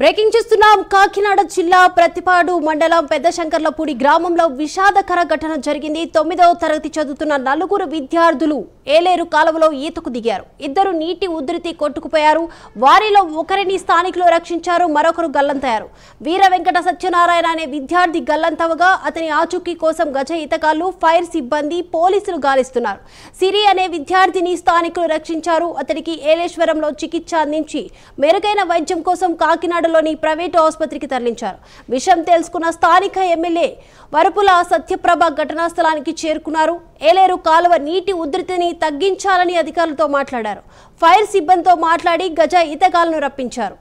Breaking చూస్తున్నాం. కాకినాడ జిల్లా ప్రతిపాడు మండలం పెద్దశంకర్లపూడి గ్రామంలో విషాదకర ఘటన జరిగింది. 9వ తరగతి చదువుతున్న నలుగురు విద్యార్థులు ఏలేరు కాలువలో ఈతకు దిగారు. ఇద్దరు నీటి ఉధృతి కొట్టుకుపోయారు. వారిలో ఒకరిని స్థానికులు రక్షించారు, మరొకరు గల్లంతయ్యారు. వీర వెంకట సత్యనారాయణ అనే విద్యార్థి గల్లంతవగా అతని ఆచూకీ కోసం గజ ఈతగాళ్లు, ఫైర్ సిబ్బంది, పోలీసులు గాలిస్తున్నారు. సిరి అనే విద్యార్థిని స్థానికులు రక్షించారు. అతనికి ఏలేశ్వరంలో చికిత్స అందించి మెరుగైన వైద్యం కోసం కాకినాడలోని ప్రైవేటు ఆసుపత్రికి తరలించారు. విషయం తెలుసుకున్న స్థానిక ఎమ్మెల్యే వరపుల సత్యప్రభ ఘటనా స్థలానికి చేరుకున్నారు. ఏలేరు కాలువ నీటి ఉధృతిని తగ్గించాలని అధికారులతో మాట్లాడారు. ఫైర్ సిబ్బందితో మాట్లాడి గజ ఈతగాళ్లను రప్పించారు.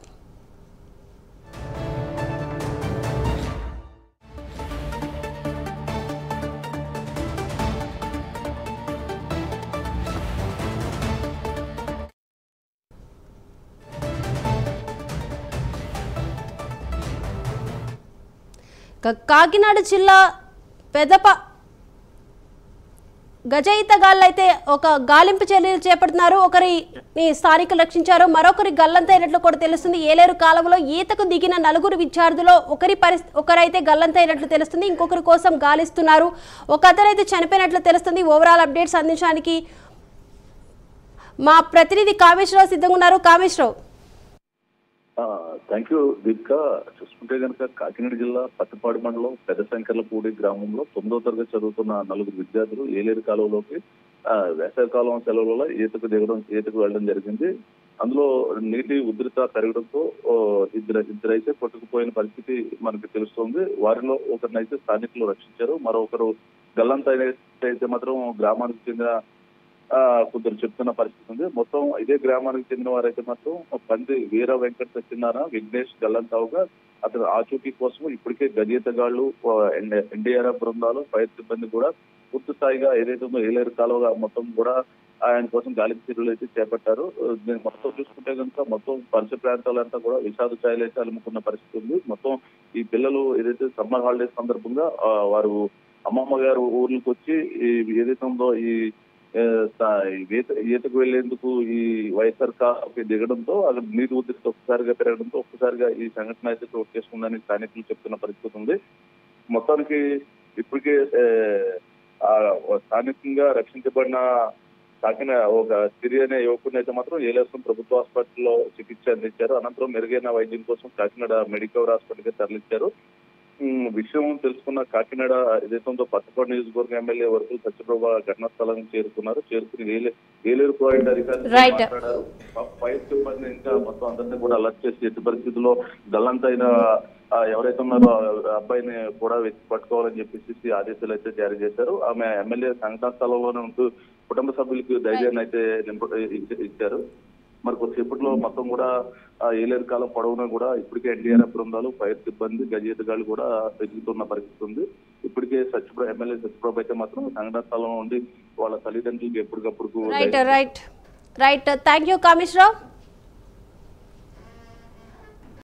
కాకినాడ జిల్లా గజ ఈతగాళ్లైతే ఒక గాలింపు చర్యలు చేపడుతున్నారు. ఒకరిని స్థానికులు రక్షించారు, మరొకరి గల్లంతైనట్లు కూడా తెలుస్తుంది. ఏలేరు కాలువలో ఈతకు దిగిన నలుగురు విద్యార్థులు ఒకరైతే గల్లంతైనట్లు తెలుస్తుంది, ఇంకొకరి కోసం గాలిస్తున్నారు. ఒక అతనైతే చనిపోయినట్లు తెలుస్తుంది. ఓవరాల్ అప్డేట్స్ అందించడానికి మా ప్రతినిధి కామేశ్వరరావు సిద్ధంగా ఉన్నారు. కామేశ్వరరావు. Thank you Deepika. చూసుకుంటే కనుక కాకినాడ జిల్లా పత్తిపాడు మండలం పెద్దశంకర్లపూడి గ్రామంలో 9వ తరగతి చదువుతున్న నలుగురు విద్యార్థులు ఏలేరు కాలువలోకి వేసవికాలం సెలవులలో ఈతకు వెళ్ళడం జరిగింది. అందులో నీటి ఉధృత పెరగడంతో ఇద్దరైతే కొట్టుకుపోయిన పరిస్థితి మనకి తెలుస్తోంది. వారిలో ఒకరినైతే స్థానికులు రక్షించారు, మరొకరు గల్లంత అయితే మాత్రం గ్రామానికి చెందిన కొందరు చెప్తున్న పరిస్థితి ఉంది. మొత్తం ఇదే గ్రామానికి చెందిన వారైతే మాత్రం పంది వీర వెంకట సత్యనారాయణ, విఘ్నేష్ గల్లంతావుగా అతను ఆచూకీ కోసం ఇప్పటికే గజీతగాళ్లు, ఎన్డీఆర్ఎఫ్ బృందాలు, ఫైర్ సిబ్బంది కూడా పూర్తి స్థాయిగా ఏదైతే ఉందో ఏలేరు కాలువగా మొత్తం కూడా ఆయన కోసం గాలింపు చర్యలు అయితే చేపట్టారు. దీన్ని మొత్తం చూసుకుంటే కనుక మొత్తం పరిసర ప్రాంతాలంతా కూడా విషాద ఛాయలు అయితే అలుముకున్న పరిస్థితి ఉంది. మొత్తం ఈ పిల్లలు ఏదైతే సమ్మర్ హాలిడేస్ సందర్భంగా వారు అమ్మమ్మ గారు ఊర్లకు వచ్చి ఏదైతే ఉందో ఈ ఈతకు వెళ్లేందుకు ఈ వైఎస్ఆర్ కాలువకి దిగడంతో అక్కడ నీటి ఉధృతి ఒక్కసారిగా పెరగడంతో ఒక్కసారిగా ఈ సంఘటన అయితే చోటు చేసుకుందని స్థానికులు చెప్తున్న పరిస్థితి ఉంది. మొత్తానికి ఇప్పటికే స్థానికంగా రక్షించబడిన ఒక సిరి అనే యువకుని అయితే మాత్రం ఏలేశ్వరం ప్రభుత్వ హాస్పిటల్లో చికిత్స అందించారు. అనంతరం మెరుగైన వైద్యం కోసం కాకినాడ మెడికవర్ హాస్పిటల్కి తరలించారు. విషయం తెలుసుకున్న కాకినాడ ఏదైతే ఉందో పత్తిపాడు నియోజకవర్గ ఎమ్మెల్యే వరపుల సత్యప్రభ ఘటనా స్థలానికి చేరుకుని ఏలేరు ప్రాజెక్ట్ అధికారులు మాట్లాడారు. ఫైర్ సిబ్బంది ఇంకా మొత్తం అందరినీ కూడా అలర్ట్ చేసి ఎట్టి పరిస్థితుల్లో గల్లంతైన ఎవరైతే ఉన్నారో అబ్బాయిని కూడా వెతికి పట్టుకోవాలని చెప్పేసి ఆదేశాలు అయితే జారీ చేశారు. ఆమె ఎమ్మెల్యే సంఘటనా స్థలంలోనే ఉంటూ కుటుంబ సభ్యులకి ధైర్యాన్ని అయితే ఇచ్చారు. మరి కొద్దిసేపట్లో మొత్తం కూడా ఏలేరు కాలం పొడవునా కూడా ఇప్పటికే ఎన్డీఆర్ఎఫ్ బృందాలు, ఫైర్ సిబ్బంది, గజీతగాళ్లు కూడా వెతుకుతున్న పరిస్థితి ఉంది. ఇప్పటికే ఎమ్మెల్యే సత్యప్రభ అయితే మాత్రం సంఘటన స్థలంలో ఉండి వాళ్ళ తల్లిదండ్రులకు ఎప్పటికప్పుడు రైట్ థ్యాంక్ యూ కామేశ్వరరావు.